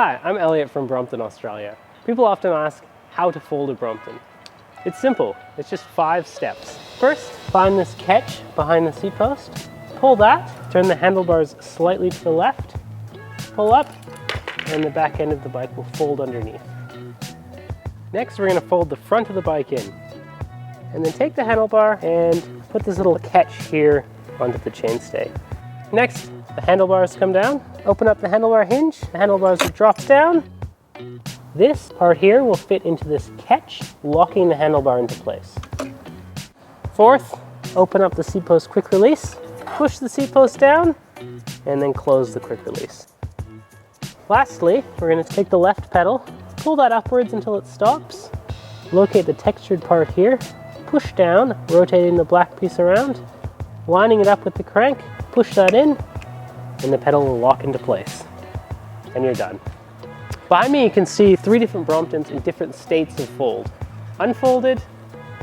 Hi, I'm Elliot from Brompton Australia. People often ask how to fold a Brompton. It's simple, it's just 5 steps. First, find this catch behind the seat post, pull that, turn the handlebars slightly to the left, pull up, and the back end of the bike will fold underneath. Next, we're going to fold the front of the bike in, and then take the handlebar and put this little catch here onto the chainstay. Next, the handlebars come down, open up the handlebar hinge, the handlebars will drop down. This part here will fit into this catch, locking the handlebar into place. Fourth, open up the seat post quick release, push the seat post down, and then close the quick release. Lastly, we're going to take the left pedal, pull that upwards until it stops, locate the textured part here, push down, rotating the black piece around, lining it up with the crank, push that in, and the pedal will lock into place. And you're done. Behind me you can see 3 different Bromptons in different states of fold. Unfolded,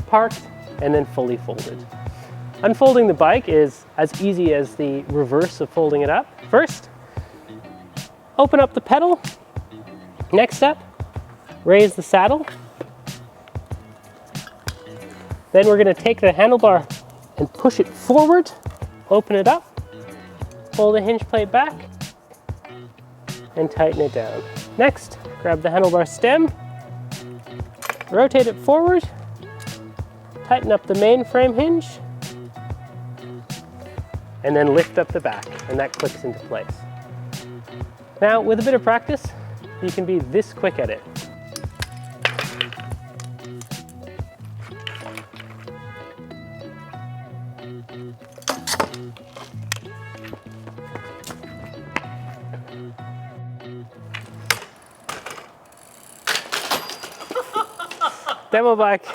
parked, and then fully folded. Unfolding the bike is as easy as the reverse of folding it up. First, open up the pedal. Next step, raise the saddle. Then we're going to take the handlebar and push it forward, open it up, pull the hinge plate back, and tighten it down. Next, grab the handlebar stem, rotate it forward, tighten up the main frame hinge, and then lift up the back, and that clicks into place. Now, with a bit of practice, you can be this quick at it. Demo bike.